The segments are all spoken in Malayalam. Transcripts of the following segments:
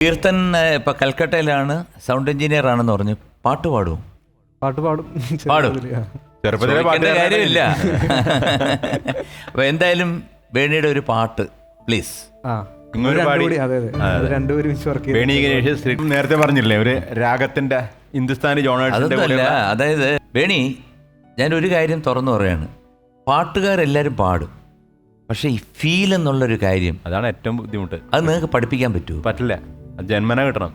കീർത്തൻ ഇപ്പൊ കൽക്കട്ടയിലാണ്, സൗണ്ട് എഞ്ചിനീയർ ആണെന്ന് പറഞ്ഞു. പാട്ട് പാടും. പാടും. ചെറുപ്പത്തിലെ കാര്യമില്ല. അപ്പൊ എന്തായാലും വേണിയുടെ ഒരു പാട്ട് പ്ലീസ്. നേരത്തെ പറഞ്ഞില്ലേ ഒരു രാഗത്തിന്റെ ഹിന്ദുസ്ഥാനി ജോണേഴ്സിന്റെ. അതായത് വേണി, ഞാനൊരു കാര്യം തുറന്നു പറയാണ്, പാട്ടുകാരെല്ലാരും പാടും, പക്ഷെ ഈ ഫീൽ എന്നുള്ളൊരു കാര്യം അതാണ് ഏറ്റവും ബുദ്ധിമുട്ട്. അത് നിങ്ങൾക്ക് പഠിപ്പിക്കാൻ പറ്റുമോ? പറ്റില്ല, ജന്മന കിട്ടണം.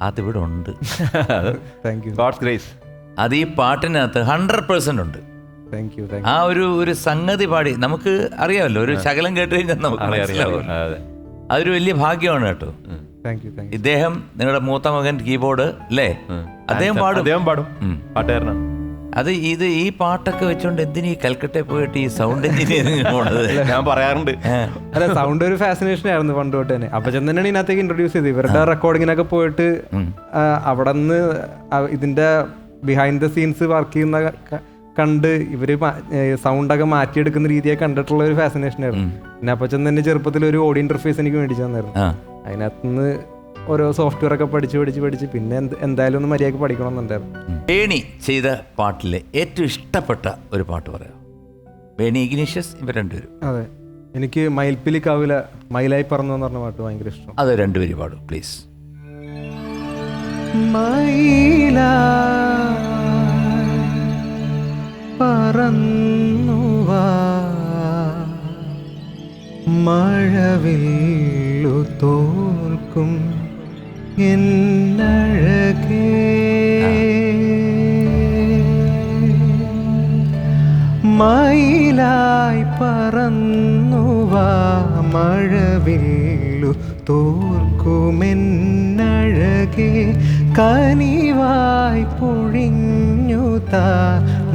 അതിവിടെ ഉണ്ട്. God's grace. അത് ഈ പാട്ടിനകത്ത് 100% ഉണ്ട്. ആ ഒരു സംഗതി പാടി നമുക്ക് അറിയാമല്ലോ, ഒരു ശകലം കേട്ട് കഴിഞ്ഞാൽ നമുക്ക് മനസ്സിലാവും. അതൊരു വലിയ ഭാഗ്യമാണ് കേട്ടോ. ഇദ്ദേഹം നിങ്ങളുടെ മൂത്ത മകൻ കീബോർഡ് അല്ലേ, അദ്ദേഹം പാടും പാട്ടുകാരനാണ്. അത് ഈ പാട്ടൊക്കെ വെച്ചോണ്ട് എന്തിനീ കൽക്കട്ടയിൽ പോയിട്ട് ഈ സൗണ്ട് എഞ്ചിനീയറിംഗ് പോണത്? ഞാൻ പറയാറുണ്ട്. അല്ല, സൗണ്ട് ഒരു ഫാസിനേഷൻ ആയിരുന്നു പണ്ട് തൊട്ട് തന്നെ. അപ്പച്ചൻ തന്നെയാണ് ഇതിനകത്തേക്ക് ഇൻട്രൊഡ്യൂസ് ചെയ്തത്. ഇവരുടെ റെക്കോർഡിങ്ങിനൊക്കെ പോയിട്ട് അവിടെ നിന്ന് ഇതിന്റെ ബിഹൈൻഡ് ദ സീൻസ് വർക്ക് ചെയ്യുന്ന കണ്ട് ഇവര് സൗണ്ടൊക്കെ മാറ്റിയെടുക്കുന്ന രീതിയെ കണ്ടിട്ടുള്ള ഒരു ഫാസിനേഷൻ ആയിരുന്നു. പിന്നെ അപ്പച്ചൻ തന്നെ ചെറുപ്പത്തിൽ ഒരു ഓഡിയോ ഇന്റർഫേസ് എനിക്ക് മേടിച്ചു തന്നായിരുന്നു. അതിനകത്തുനിന്ന് ഓരോ സോഫ്റ്റ്വെയർ ഒക്കെ പഠിച്ച് പിന്നെ എന്തായാലും ഒന്ന് മര്യാദക്ക് പഠിക്കണം എന്നുണ്ടായിരുന്നു. വേണി ചെയ്ത പാട്ടിലെ ഏറ്റവും ഇഷ്ടപ്പെട്ട ഒരു പാട്ട് പറയാം. വേണി, ഇഗ്നീഷ്യസ്, ഇവർ രണ്ടുപേരും. അതെ, എനിക്ക് മയിൽപ്പിലി കാവില മയിലായി പറന്നു എന്ന് പറഞ്ഞ പാട്ട് ഭയങ്കര ഇഷ്ടം. അത് രണ്ടുപേരും പാടും പ്ലീസ്. പറന്നുവാ മഴവില്ലു തോൽക്കും എന്നഴകേ, മയിലായി പറന്നുവാ മഴവില്ലു തോൽക്കുമെന്നഴകേ, കനിവായി പൊഴിഞ്ഞു താ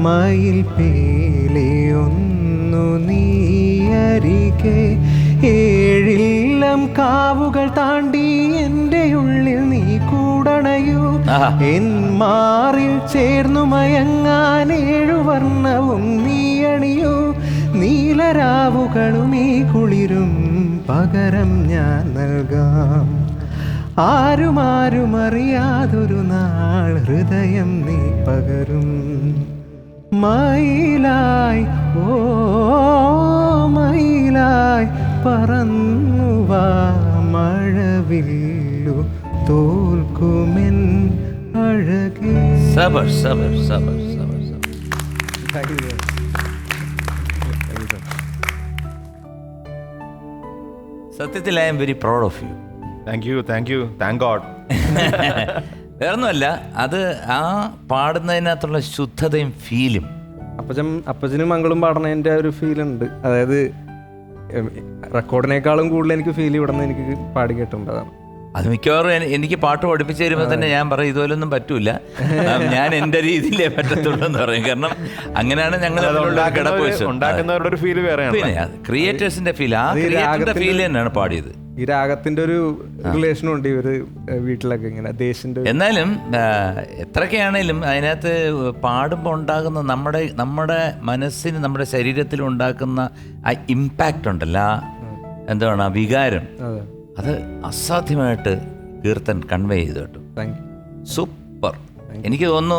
മയിൽ പീലിയൊന്നു നീയരികെ, ഏഴില്ലം കാവുകൾ താണ്ടി എൻ്റെ ഉള്ളിൽ നീ കൂടണയൂ, എൻ മാറിൽ ചേർന്നു മയങ്ങാൻ 7 വർണ്ണവും നീ അണിയൂ, നീലരാവുകളും ഈ കുളിരും പകരം ഞാൻ നൽകാം, ആരുമാരും അറിയാതൊരു നാൾ ഹൃദയം നീ പകരും, മയിലായി ഓ മയിലായി പറന്നുവാ മഴവില്ലു തോൽക്കുമെൻ അഴകേ. സബർ സബർ സബർ സബർ. സത്യത്തിൽ I am very proud of you. Thank you thank God. വേറൊന്നുമല്ല, അത് ആ പാടുന്നതിനകത്തുള്ള ശുദ്ധതയും ഫീലും. അപ്പച്ചനും മംഗളും പാടുന്നതിൻ്റെ ഒരു ഫീലുണ്ട്. അതായത് റെക്കോർഡിനേക്കാളും കൂടുതൽ എനിക്ക് ഫീൽ ഇവിടെ നിന്ന് എനിക്ക് പാടി കേട്ടിട്ടുണ്ട്. അതാണ് അത് മിക്കവാറും എനിക്ക് പാട്ട് പഠിപ്പിച്ചു തരുമ്പോൾ തന്നെ ഞാൻ പറയും ഇതുപോലൊന്നും പറ്റൂല, ഞാൻ എൻ്റെ രീതിയിലേ പറ്റത്തുള്ളൂ എന്ന് പറയും. കാരണം അങ്ങനെയാണ് ഞങ്ങൾ ഉണ്ടാക്കുന്നവരുടെ ഒരു ഫീൽ വേറെ. പിന്നെ ക്രിയേറ്റേഴ്സിന്റെ ഫീൽ, ആ ക്രിയേറ്ററിന്റെ ഫീൽ തന്നെയാണ് പാടിയത്. ഈ രാഗത്തിന്റെ ഒരു റിലേഷനും ഉണ്ട് ഇവര് വീട്ടിലൊക്കെ ഇങ്ങനെ ദേശിന്റെ. എന്നാലും എത്രയൊക്കെയാണേലും അതിനകത്ത് പാടുമ്പോൾ ഉണ്ടാകുന്ന നമ്മുടെ മനസ്സിന് നമ്മുടെ ശരീരത്തിൽ ഉണ്ടാക്കുന്ന ആ ഇമ്പാക്റ്റ് ഉണ്ടല്ലോ, എന്താണ് ആ വികാരം, അത് അസാധ്യമായിട്ട് കീർത്തൻ കൺവേ ചെയ്തു കേട്ടോ. സൂപ്പർ. എനിക്ക് തോന്നുന്നു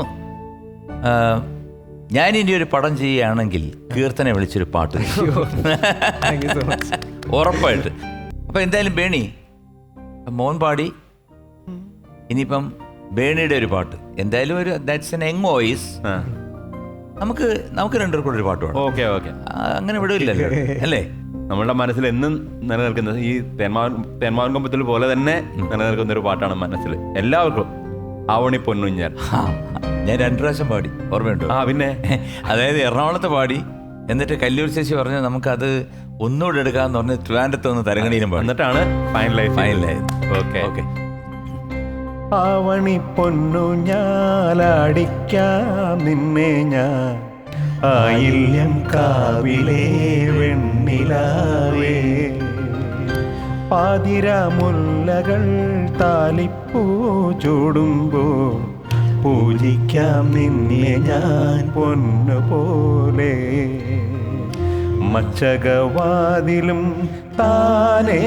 ഞാനിനി ഒരു പടം ചെയ്യുകയാണെങ്കിൽ കീർത്തനെ വിളിച്ചൊരു പാട്ട് ഉറപ്പായിട്ട്. അപ്പൊ എന്തായാലും ബേണി മോൻ പാടി, ഇനിയിപ്പം ബേണിയുടെ ഒരു പാട്ട് എന്തായാലും ഒരു ദാറ്റ്സ് എൻ യങ് വോയിസ്. നമുക്ക് രണ്ടുപേർക്കും കൂടെ ഒരു പാട്ട് പാടാം. ഓക്കെ അങ്ങനെ വിടില്ലല്ലോ അല്ലേ? നമ്മളുടെ മനസ്സിൽ എന്നും നിലനിൽക്കുന്നത് ഈ തേന്മാവൻ കൊമ്പത്തിൽ പോലെ തന്നെ നിലനിൽക്കുന്ന ഒരു പാട്ടാണ് മനസ്സിൽ എല്ലാവർക്കും. ആവണി പൊന്നുഞ്ഞാൽ ഞാൻ 2 പ്രാവശ്യം പാടി, ഓർമ്മയുണ്ടോ? പിന്നെ അതായത് എറണാകുളത്ത് പാടി, എന്നിട്ട് കല്ലൂർ ചേച്ചി പറഞ്ഞു നമുക്കത് ഒന്നുകൂടെ എടുക്കാന്ന് പറഞ്ഞ് ട്രിവാൻഡ്രത്ത് വന്ന് തരങ്ങണിയിലും പാടി, എന്നിട്ടാണ് ഫൈനലായത്. ഓക്കെ. ആവണി പൊന്നുഞ്ഞാലടിക്കാം നിന്നെ ഞാൻ, ആയില്യം കാവിലേ വെണ്ണിലാവേ, പാതിരാമുല്ലകൾ താലിപ്പൂ ചൂടുമ്പോൾ പൂജിക്കാം നിന്നെ ഞാൻ പൊന്നുപോലെ, മച്ചകവാതിലും താനേ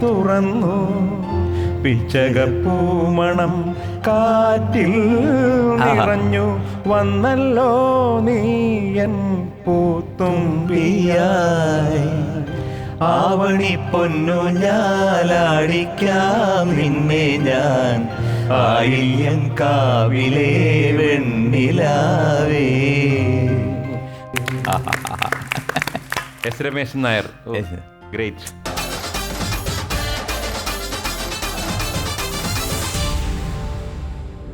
തുറന്നു പിച്ചകപ്പൂമണം കാറ്റിൽ നിറഞ്ഞു വന്നല്ലോ നീയൻ പൂത്തുമ്പിയായി. ആവണി പൊന്നു ഞാലാടിക്കാം നിന്നെ ഞാൻ ആയില്യം കാവിലെ വെണ്ണിലാവേ. S Ramesan Nair, great.